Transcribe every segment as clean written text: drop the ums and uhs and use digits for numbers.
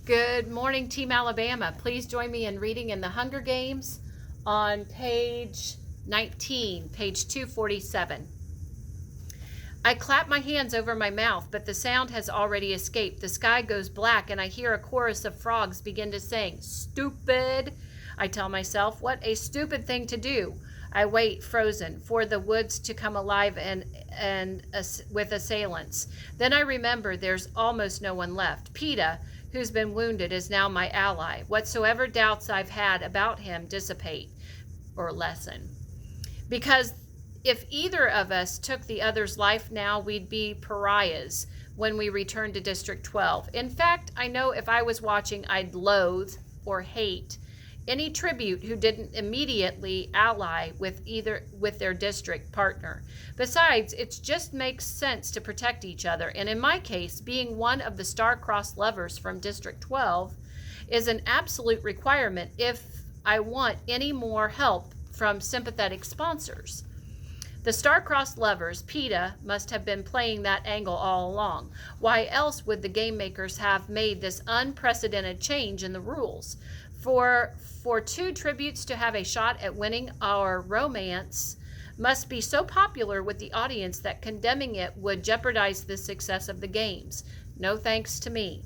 Good morning, Team Alabama. Please join me in reading in the Hunger Games on page 19, page 247. I clap my hands over my mouth, but the sound has already escaped. The sky goes black, and I hear a chorus of frogs begin to sing. Stupid! I tell myself, what a stupid thing to do. I wait, frozen, for the woods to come alive and with assailants. Then I remember there's almost no one left. PETA, who's been wounded, is now my ally. Whatsoever doubts I've had about him dissipate or lessen. Because if either of us took the other's life now, we'd be pariahs when we return to District 12. In fact, I know if I was watching, I'd loathe or hate any tribute who didn't immediately ally with their district partner. Besides, it just makes sense to protect each other, and in my case, being one of the star-crossed lovers from District 12 is an absolute requirement if I want any more help from sympathetic sponsors. The star-crossed lovers, PETA, must have been playing that angle all along. Why else would the game makers have made this unprecedented change in the rules? For two tributes to have a shot at winning our romance must be so popular with the audience that condemning it would jeopardize the success of the games. No thanks to me.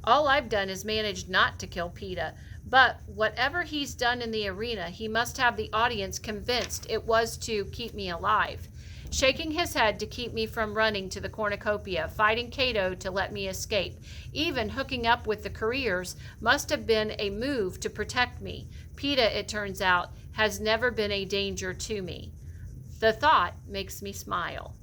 All I've done is managed not to kill PETA, but whatever he's done in the arena, he must have the audience convinced it was to keep me alive. Shaking his head to keep me from running to the cornucopia, fighting Cato to let me escape, even hooking up with the careers must have been a move to protect me. PETA, it turns out, has never been a danger to me. The thought makes me smile.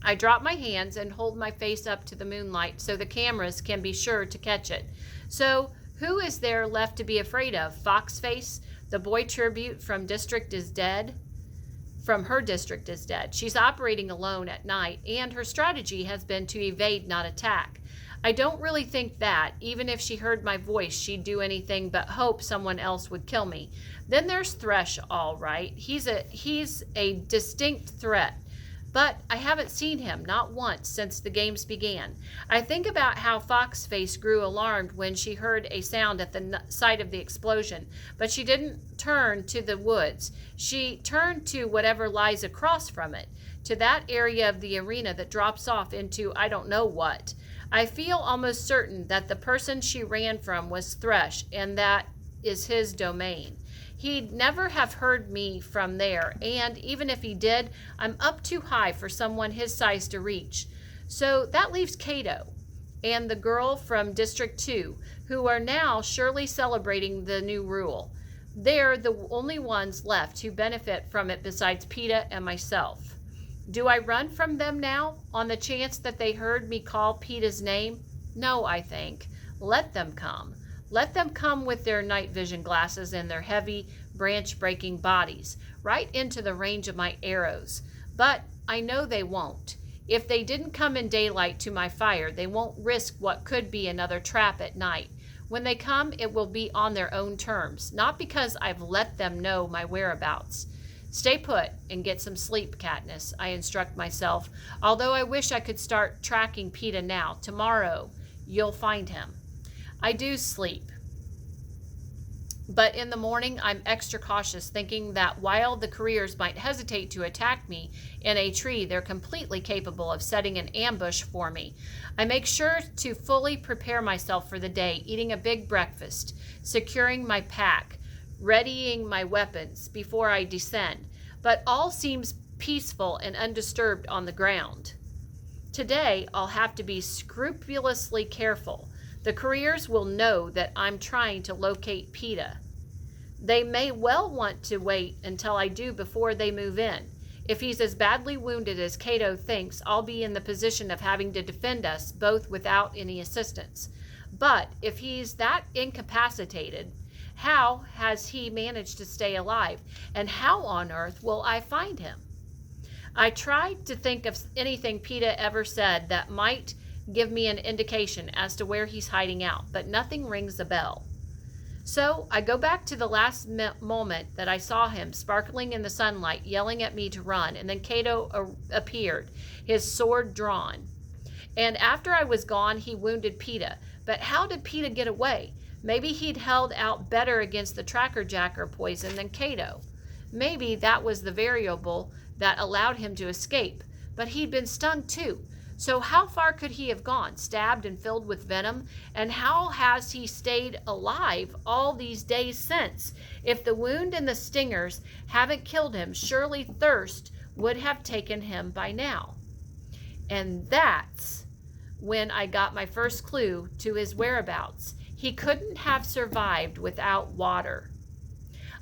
I drop my hands and hold my face up to the moonlight so the cameras can be sure to catch it. So, who is there left to be afraid of? Foxface, the boy tribute from her district is dead. She's operating alone at night, and her strategy has been to evade, not attack. I don't really think that, even if she heard my voice, she'd do anything but hope someone else would kill me. Then there's Thresh, all right. He's a distinct threat. But I haven't seen him, not once, since the games began. I think about how Foxface grew alarmed when she heard a sound at the site of the explosion, but she didn't turn to the woods. She turned to whatever lies across from it, to that area of the arena that drops off into I don't know what. I feel almost certain that the person she ran from was Thresh, and that is his domain. He'd never have heard me from there, and even if he did, I'm up too high for someone his size to reach. So that leaves Cato and the girl from District 2, who are now surely celebrating the new rule. They're the only ones left who benefit from it besides PETA and myself. Do I run from them now, on the chance that they heard me call PETA's name? No, I think. Let them come. Let them come with their night vision glasses and their heavy, branch-breaking bodies, right into the range of my arrows. But I know they won't. If they didn't come in daylight to my fire, they won't risk what could be another trap at night. When they come, it will be on their own terms, not because I've let them know my whereabouts. Stay put and get some sleep, Katniss, I instruct myself, although I wish I could start tracking PETA now. Tomorrow, you'll find him. I do sleep, but in the morning I'm extra cautious, thinking that while the careers might hesitate to attack me in a tree, they're completely capable of setting an ambush for me. I make sure to fully prepare myself for the day, eating a big breakfast, securing my pack, readying my weapons before I descend, but all seems peaceful and undisturbed on the ground. Today I'll have to be scrupulously careful. The careers will know that I'm trying to locate PETA. They may well want to wait until I do before they move in. If he's as badly wounded as Cato thinks, I'll be in the position of having to defend us both without any assistance. But if he's that incapacitated, how has he managed to stay alive? And how on earth will I find him? I tried to think of anything PETA ever said that might give me an indication as to where he's hiding out, but nothing rings a bell. So I go back to the last moment that I saw him sparkling in the sunlight, yelling at me to run, and then Cato appeared, his sword drawn. And after I was gone, he wounded PETA, But how did PETA get away? Maybe he'd held out better against the tracker jacker poison than Cato. Maybe that was the variable that allowed him to escape. But he'd been stung too. So how far could he have gone, stabbed and filled with venom? And how has he stayed alive all these days since? If the wound and the stingers haven't killed him, surely thirst would have taken him by now. And that's when I got my first clue to his whereabouts. He couldn't have survived without water.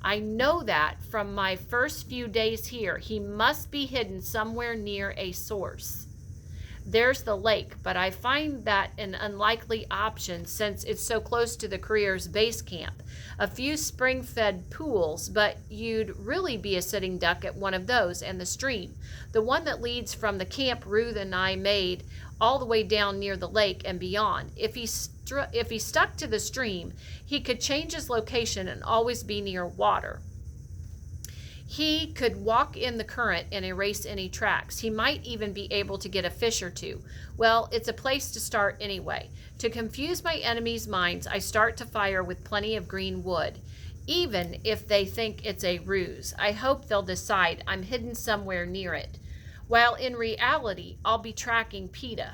I know that from my first few days here. He must be hidden somewhere near a source. There's the lake, but I find that an unlikely option since it's so close to the career's base camp. A few spring-fed pools, but you'd really be a sitting duck at one of those, and the stream, the one that leads from the camp Ruth and I made all the way down near the lake and beyond. If he stuck to the stream, he could change his location and always be near water. He could walk in the current and erase any tracks. He might even be able to get a fish or two. Well, it's a place to start anyway. To confuse my enemies' minds, I start to fire with plenty of green wood. Even if they think it's a ruse, I hope they'll decide I'm hidden somewhere near it. While in reality, I'll be tracking PETA.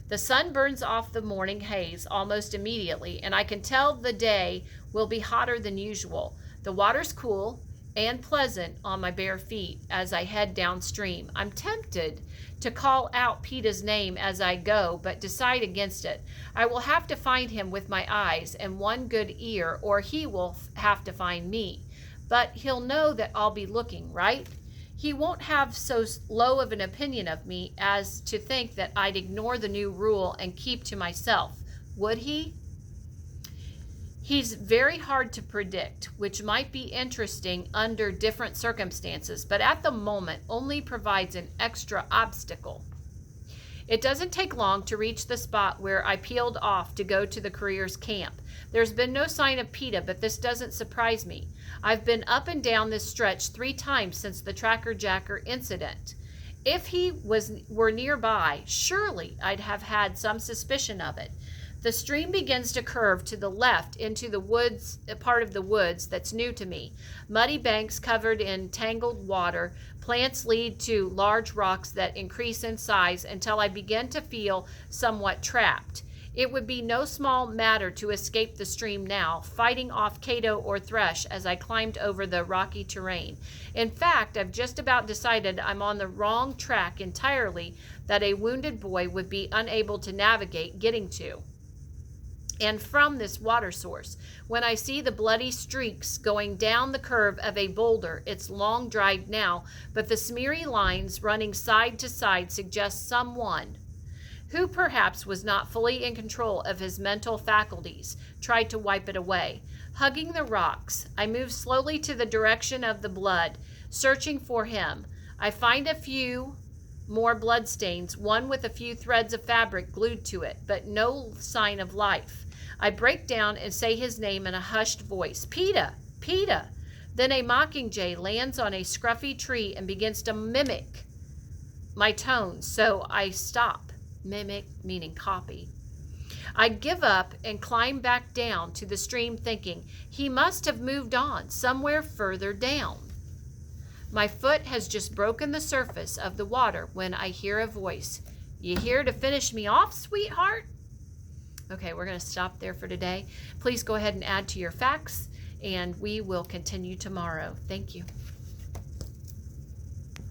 The sun burns off the morning haze almost immediately, and I can tell the day will be hotter than usual. The water's cool and pleasant on my bare feet as I head downstream. I'm tempted to call out PETA's name as I go, but decide against it. I will have to find him with my eyes and one good ear, or he will have to find me. But he'll know that I'll be looking, right? He won't have so low of an opinion of me as to think that I'd ignore the new rule and keep to myself, would he? He's very hard to predict, which might be interesting under different circumstances, but at the moment only provides an extra obstacle. It doesn't take long to reach the spot where I peeled off to go to the career's camp. There's been no sign of PETA, but this doesn't surprise me. I've been up and down this stretch 3 times since the tracker jacker incident. If he were nearby, surely I'd have had some suspicion of it. The stream begins to curve to the left into the woods, a part of the woods that's new to me. Muddy banks covered in tangled water. Plants lead to large rocks that increase in size until I begin to feel somewhat trapped. It would be no small matter to escape the stream now, fighting off Cato or Thresh as I climbed over the rocky terrain. In fact, I've just about decided I'm on the wrong track entirely, that a wounded boy would be unable to navigate getting to. And from this water source, when I see the bloody streaks going down the curve of a boulder, it's long dried now, but the smeary lines running side to side suggest someone who perhaps was not fully in control of his mental faculties tried to wipe it away. Hugging the rocks, I move slowly to the direction of the blood, searching for him. I find a few more bloodstains, one with a few threads of fabric glued to it, but no sign of life. I break down and say his name in a hushed voice. PETA! PETA! Then a mockingjay lands on a scruffy tree and begins to mimic my tones, so I stop. Mimic meaning copy. I give up and climb back down to the stream thinking, he must have moved on somewhere further down. My foot has just broken the surface of the water when I hear a voice. You here to finish me off, sweetheart? Okay, we're going to stop there for today. Please go ahead and add to your facts, and we will continue tomorrow. Thank you.